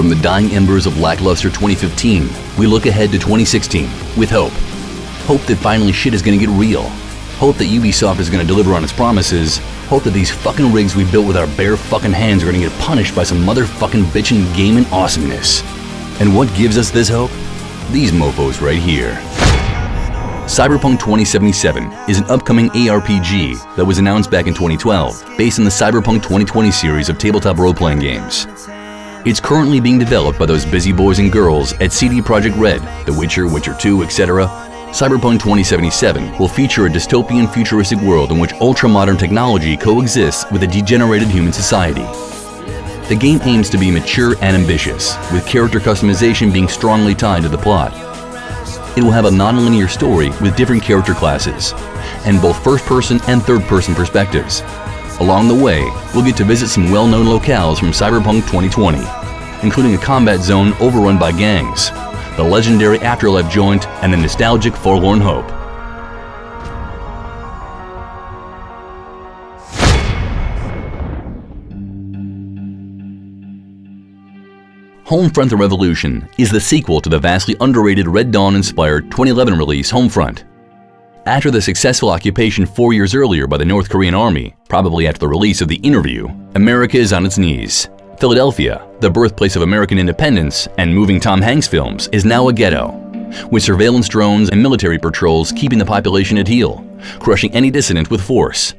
From the dying embers of lackluster 2015, we look ahead to 2016 with hope. Hope that finally shit is gonna get real. Hope that Ubisoft is gonna deliver on its promises. Hope that these fucking rigs we built with our bare fucking hands are gonna get punished by some motherfucking bitchin' gaming awesomeness. And what gives us this hope? These mofos right here. Cyberpunk 2077 is an upcoming ARPG that was announced back in 2012, based on the Cyberpunk 2020 series of tabletop role-playing games. It's currently being developed by those busy boys and girls at CD Projekt Red, The Witcher, Witcher 2, etc. Cyberpunk 2077 will feature a dystopian futuristic world in which ultra-modern technology coexists with a degenerated human society. The game aims to be mature and ambitious, with character customization being strongly tied to the plot. It will have a non-linear story with different character classes, and both first-person and third-person perspectives. Along the way, we'll get to visit some well-known locales from Cyberpunk 2020, including a combat zone overrun by gangs, the legendary Afterlife joint, and the nostalgic Forlorn Hope. HONEFRONT: The Revolution is the sequel to the vastly underrated Red Dawn-inspired 2011 release HONEFRONT. After the successful occupation 4 years earlier by the North Korean army, probably after the release of The Interview, America is on its knees. Philadelphia, the birthplace of American independence and moving Tom Hanks films, is now a ghetto, with surveillance drones and military patrols keeping the population at heel, crushing any dissident with force.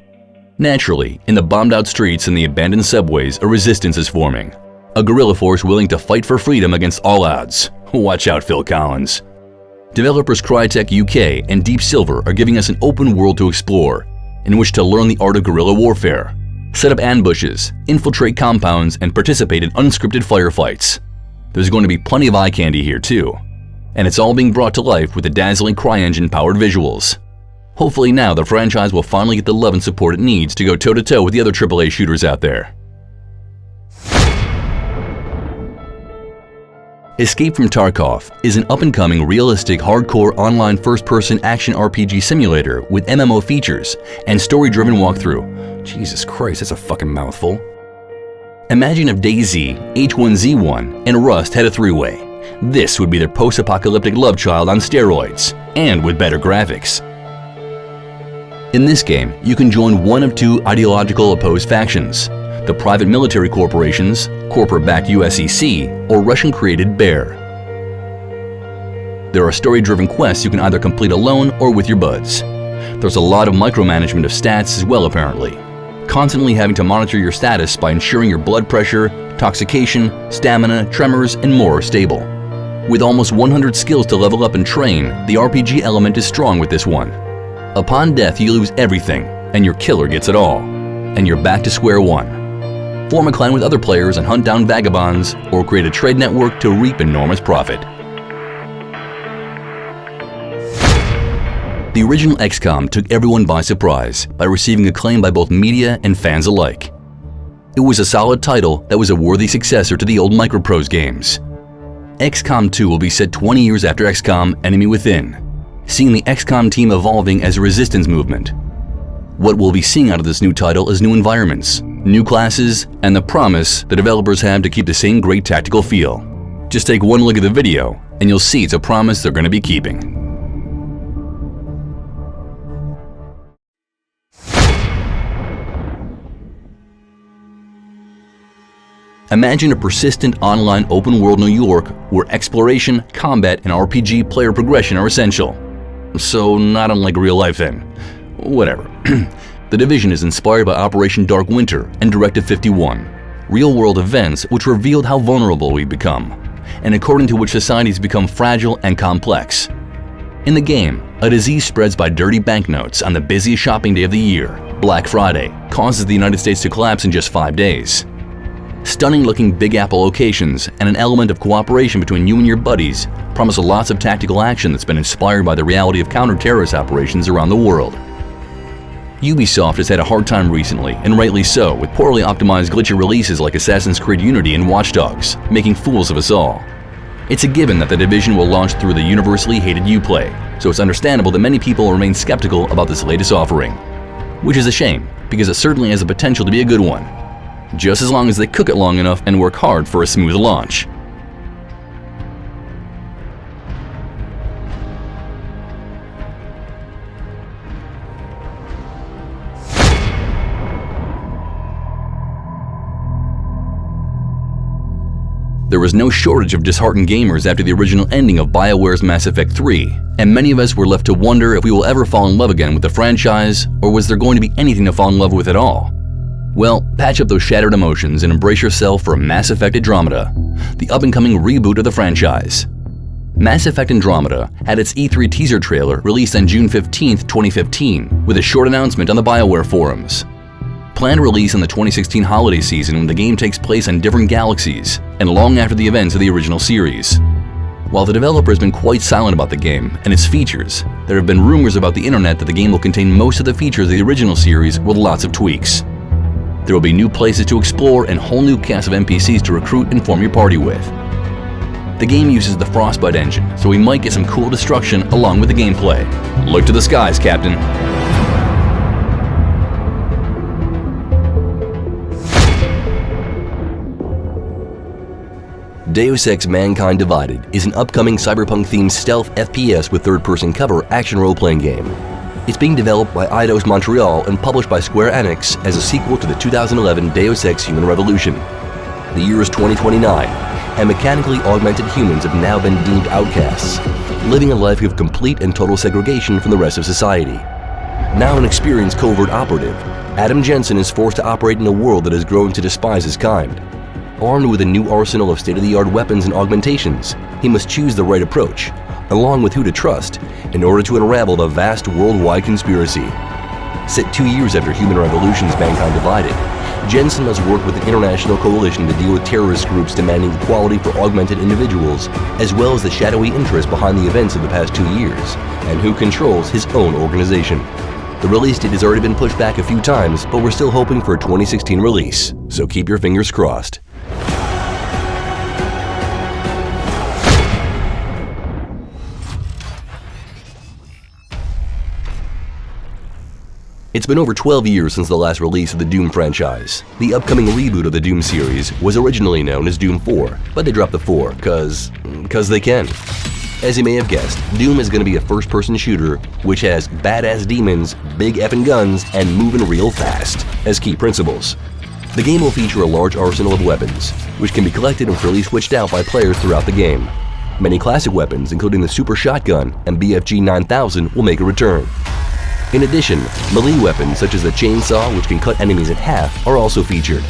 Naturally, in the bombed-out streets and the abandoned subways, a resistance is forming. A guerrilla force willing to fight for freedom against all odds. Watch out, Phil Collins. Developers Crytek UK and Deep Silver are giving us an open world to explore, in which to learn the art of guerrilla warfare, set up ambushes, infiltrate compounds, and participate in unscripted firefights. There's going to be plenty of eye candy here too, and it's all being brought to life with the dazzling CryEngine-powered visuals. Hopefully now the franchise will finally get the love and support it needs to go toe-to-toe with the other AAA shooters out there. Escape from Tarkov is an up-and-coming, realistic, hardcore online first-person action RPG simulator with MMO features and story-driven walkthrough. Jesus Christ, that's a fucking mouthful. Imagine if DayZ, H1Z1, and Rust had a three-way. This would be their post-apocalyptic love child on steroids, and with better graphics. In this game, you can join one of two ideological opposed factions: the private military corporations, corporate-backed USEC, or Russian-created Bear. There are story-driven quests you can either complete alone or with your buds. There's a lot of micromanagement of stats as well, apparently, constantly having to monitor your status by ensuring your blood pressure, intoxication, stamina, tremors, and more are stable. With almost 100 skills to level up and train, the RPG element is strong with this one. Upon death, you lose everything, and your killer gets it all, and you're back to square one. Form a clan with other players and hunt down vagabonds, or create a trade network to reap enormous profit. The original XCOM took everyone by surprise by receiving acclaim by both media and fans alike. It was a solid title that was a worthy successor to the old Microprose games. XCOM 2 will be set 20 years after XCOM Enemy Within, seeing the XCOM team evolving as a resistance movement. What we'll be seeing out of this new title is new environments, new classes, and the promise the developers have to keep the same great tactical feel. Just take one look at the video, and you'll see it's a promise they're going to be keeping. Imagine a persistent online open-world New York where exploration, combat, and RPG player progression are essential. So not unlike real life then. Whatever. The Division is inspired by Operation Dark Winter and Directive 51, real-world events which revealed how vulnerable we've become, and according to which societies become fragile and complex. In the game, a disease spreads by dirty banknotes on the busiest shopping day of the year, Black Friday, causes the United States to collapse in just 5 days. Stunning-looking Big Apple locations and an element of cooperation between you and your buddies promise lots of tactical action that's been inspired by the reality of counter-terrorist operations around the world. Ubisoft has had a hard time recently, and rightly so, with poorly optimized glitchy releases like Assassin's Creed Unity and Watch Dogs, making fools of us all. It's a given that The Division will launch through the universally hated Uplay, so it's understandable that many people remain skeptical about this latest offering. Which is a shame, because it certainly has the potential to be a good one, just as long as they cook it long enough and work hard for a smooth launch. There was no shortage of disheartened gamers after the original ending of BioWare's Mass Effect 3, and many of us were left to wonder if we will ever fall in love again with the franchise, or was there going to be anything to fall in love with at all? Well, patch up those shattered emotions and embrace yourself for Mass Effect Andromeda, the up-and-coming reboot of the franchise. Mass Effect Andromeda had its E3 teaser trailer released on June 15, 2015, with a short announcement on the BioWare forums. Planned release in the 2016 holiday season when the game takes place on different galaxies and long after the events of the original series. While the developer has been quite silent about the game and its features, there have been rumors about the internet that the game will contain most of the features of the original series with lots of tweaks. There will be new places to explore and whole new cast of NPCs to recruit and form your party with. The game uses the Frostbite engine, so we might get some cool destruction along with the gameplay. Look to the skies, Captain. Deus Ex: Mankind Divided is an upcoming cyberpunk-themed stealth FPS with third-person cover action role-playing game. It's being developed by Eidos Montreal and published by Square Enix as a sequel to the 2011 Deus Ex Human Revolution. The year is 2029, and mechanically augmented humans have now been deemed outcasts, living a life of complete and total segregation from the rest of society. Now an experienced covert operative, Adam Jensen is forced to operate in a world that has grown to despise his kind. Armed with a new arsenal of state-of-the-art weapons and augmentations, he must choose the right approach, along with who to trust, in order to unravel the vast worldwide conspiracy. Set 2 years after Human Revolution's Mankind Divided, Jensen must work with an international coalition to deal with terrorist groups demanding equality for augmented individuals, as well as the shadowy interest behind the events of the past 2 years, and who controls his own organization. The release date has already been pushed back a few times, but we're still hoping for a 2016 release, so keep your fingers crossed. It's been over 12 years since the last release of the Doom franchise. The upcoming reboot of the Doom series was originally known as Doom 4, but they dropped the 4 cause they can. As you may have guessed, Doom is going to be a first-person shooter which has badass demons, big effing guns, and moving real fast as key principles. The game will feature a large arsenal of weapons, which can be collected and freely switched out by players throughout the game. Many classic weapons, including the Super Shotgun and BFG 9000, will make a return. In addition, melee weapons such as the chainsaw, which can cut enemies in half, are also featured.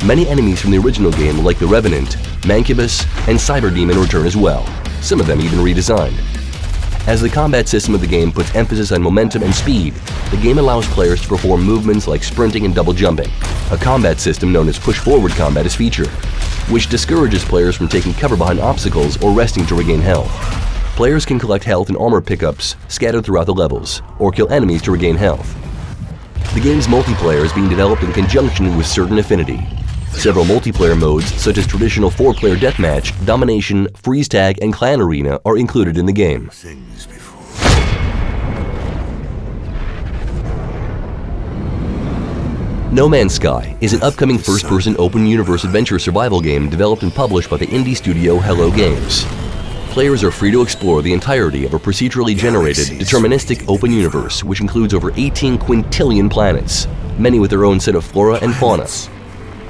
Many enemies from the original game like the Revenant, Mancubus, and Cyberdemon return as well, some of them even redesigned. As the combat system of the game puts emphasis on momentum and speed, the game allows players to perform movements like sprinting and double jumping. A combat system known as push-forward combat is featured, which discourages players from taking cover behind obstacles or resting to regain health. Players can collect health and armor pickups scattered throughout the levels, or kill enemies to regain health. The game's multiplayer is being developed in conjunction with Certain Affinity. Several multiplayer modes, such as traditional 4-player deathmatch, domination, freeze tag, and clan arena, are included in the game. No Man's Sky is an upcoming first-person open universe adventure survival game developed and published by the indie studio Hello Games. Players are free to explore the entirety of a procedurally generated, deterministic open universe which includes over 18 quintillion planets, many with their own set of flora and fauna.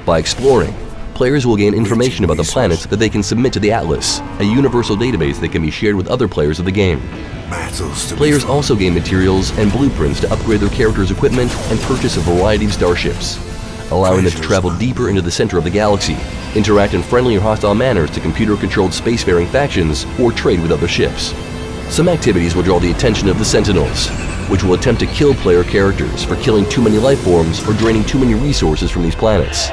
By exploring, players will gain information about the planets that they can submit to the Atlas, a universal database that can be shared with other players of the game. Players also gain materials and blueprints to upgrade their characters' equipment and purchase a variety of starships, allowing them to travel deeper into the center of the galaxy, interact in friendly or hostile manners to computer-controlled spacefaring factions, or trade with other ships. Some activities will draw the attention of the Sentinels, which will attempt to kill player characters for killing too many life forms or draining too many resources from these planets.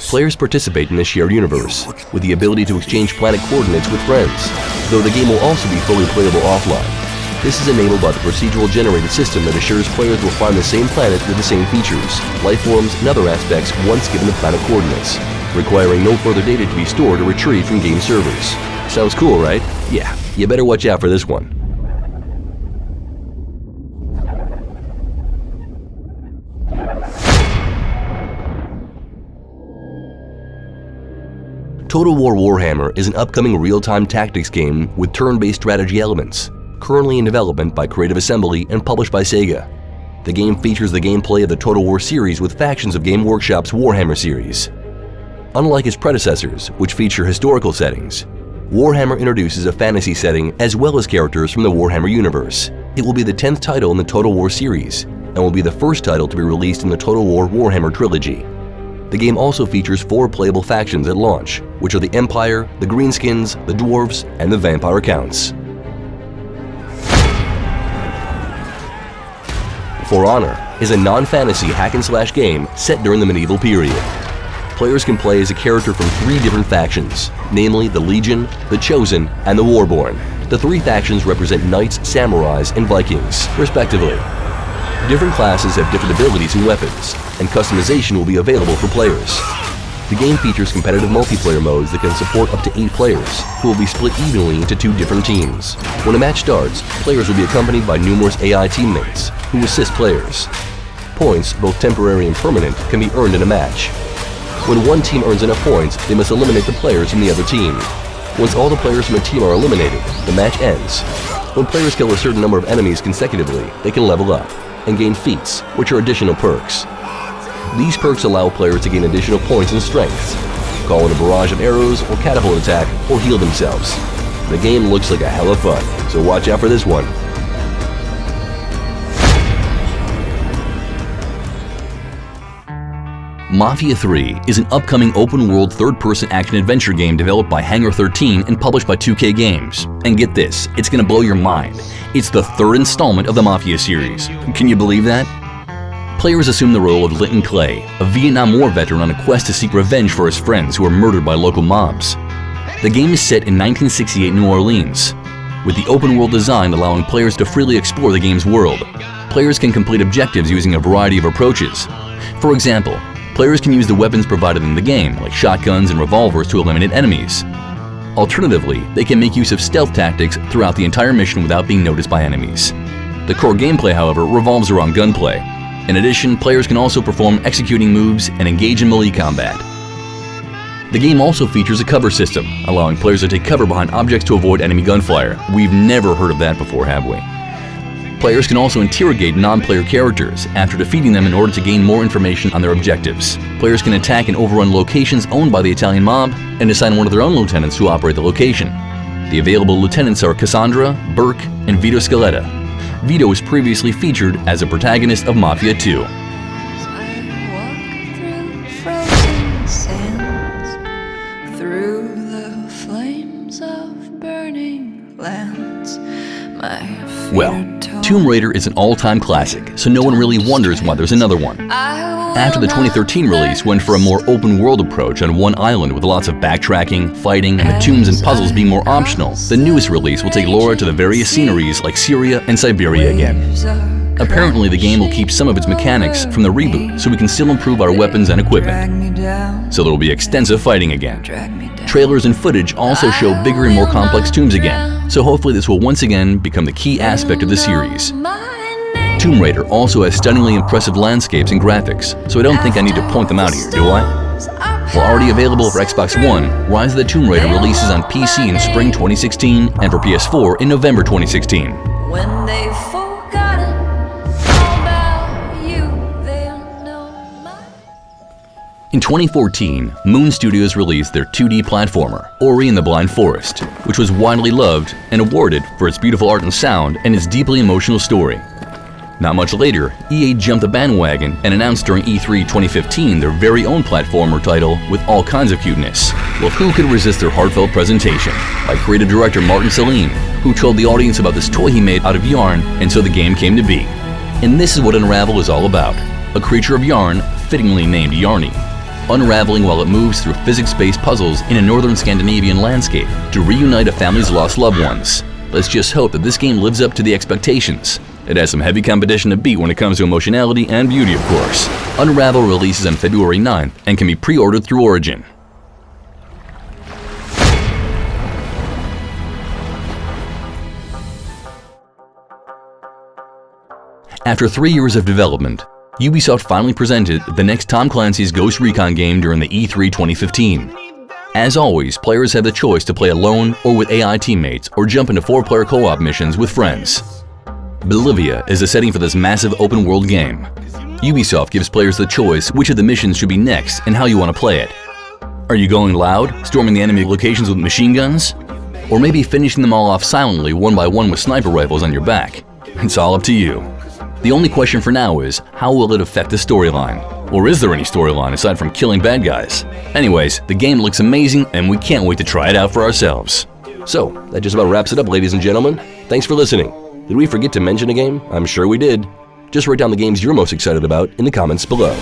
Players participate in a shared universe, with the ability to exchange planet coordinates with friends, though the game will also be fully playable offline. This is enabled by the procedural generated system that assures players will find the same planet with the same features, life forms, and other aspects once given the planet coordinates, requiring no further data to be stored or retrieved from game servers. Sounds cool, right? Yeah, you better watch out for this one. Total War Warhammer is an upcoming real-time tactics game with turn-based strategy elements, currently in development by Creative Assembly and published by Sega. The game features the gameplay of the Total War series with factions of Game Workshop's Warhammer series. Unlike its predecessors, which feature historical settings, Warhammer introduces a fantasy setting as well as characters from the Warhammer universe. It will be the 10th title in the Total War series, and will be the first title to be released in the Total War Warhammer trilogy. The game also features 4 playable factions at launch, which are the Empire, the Greenskins, the Dwarves, and the Vampire Counts. For Honor is a non-fantasy hack-and-slash game set during the medieval period. Players can play as a character from 3 different factions, namely the Legion, the Chosen, and the Warborn. The 3 factions represent knights, samurais, and Vikings, respectively. Different classes have different abilities and weapons, and customization will be available for players. The game features competitive multiplayer modes that can support up to 8 players, who will be split evenly into 2 different teams. When a match starts, players will be accompanied by numerous AI teammates, who assist players. Points, both temporary and permanent, can be earned in a match. When one team earns enough points, they must eliminate the players from the other team. Once all the players from a team are eliminated, the match ends. When players kill a certain number of enemies consecutively, they can level up and gain feats, which are additional perks. These perks allow players to gain additional points and strengths, call in a barrage of arrows or catapult attack, or heal themselves. The game looks like a hell of fun, so watch out for this one. Mafia 3 is an upcoming open-world third-person action-adventure game developed by Hangar 13 and published by 2K Games. And get this, it's gonna blow your mind. It's the 3rd installment of the Mafia series. Can you believe that? Players assume the role of Linton Clay, a Vietnam War veteran on a quest to seek revenge for his friends who were murdered by local mobs. The game is set in 1968 New Orleans, with the open-world design allowing players to freely explore the game's world. Players can complete objectives using a variety of approaches. For example, players can use the weapons provided in the game, like shotguns and revolvers, to eliminate enemies. Alternatively, they can make use of stealth tactics throughout the entire mission without being noticed by enemies. The core gameplay, however, revolves around gunplay. In addition, players can also perform executing moves and engage in melee combat. The game also features a cover system, allowing players to take cover behind objects to avoid enemy gunfire. We've never heard of that before, have we? Players can also interrogate non-player characters after defeating them in order to gain more information on their objectives. Players can attack and overrun locations owned by the Italian mob and assign one of their own lieutenants to operate the location. The available lieutenants are Cassandra, Burke, and Vito Scaletta. Vito was previously featured as a protagonist of Mafia 2. Well, Tomb Raider is an all-time classic, so no one really wonders why there's another one. After the 2013 release went for a more open-world approach on one island with lots of backtracking, fighting, and the tombs and puzzles being more optional, the newest release will take Laura to the various sceneries like Syria and Siberia again. Apparently, the game will keep some of its mechanics from the reboot, so we can still improve our weapons and equipment. So there will be extensive fighting again. Trailers and footage also show bigger and more complex tombs again, so hopefully this will once again become the key aspect of the series. Tomb Raider also has stunningly impressive landscapes and graphics, so I don't think I need to point them out here, do I? While already available for Xbox One, Rise of the Tomb Raider releases on PC in spring 2016 and for PS4 in November 2016. In 2014, Moon Studios released their 2D platformer, Ori and the Blind Forest, which was widely loved and awarded for its beautiful art and sound and its deeply emotional story. Not much later, EA jumped the bandwagon and announced during E3 2015 their very own platformer title with all kinds of cuteness. Well, who could resist their heartfelt presentation? By creative director Martin Salim, who told the audience about this toy he made out of yarn, and so the game came to be. And this is what Unravel is all about. A creature of yarn, fittingly named Yarny, unraveling while it moves through physics-based puzzles in a northern Scandinavian landscape to reunite a family's lost loved ones. Let's just hope that this game lives up to the expectations. It has some heavy competition to beat when it comes to emotionality and beauty, of course. Unravel releases on February 9th and can be pre-ordered through Origin. After 3 years of development, Ubisoft finally presented the next Tom Clancy's Ghost Recon game during the E3 2015. As always, players have the choice to play alone or with AI teammates or jump into 4-player co-op missions with friends. Bolivia is the setting for this massive open-world game. Ubisoft gives players the choice which of the missions should be next and how you want to play it. Are you going loud, storming the enemy locations with machine guns? Or maybe finishing them all off silently one by one with sniper rifles on your back? It's all up to you. The only question for now is, how will it affect the storyline? Or is there any storyline aside from killing bad guys? Anyways, the game looks amazing and we can't wait to try it out for ourselves. So, that just about wraps it up, ladies and gentlemen. Thanks for listening. Did we forget to mention a game? I'm sure we did. Just write down the games you're most excited about in the comments below.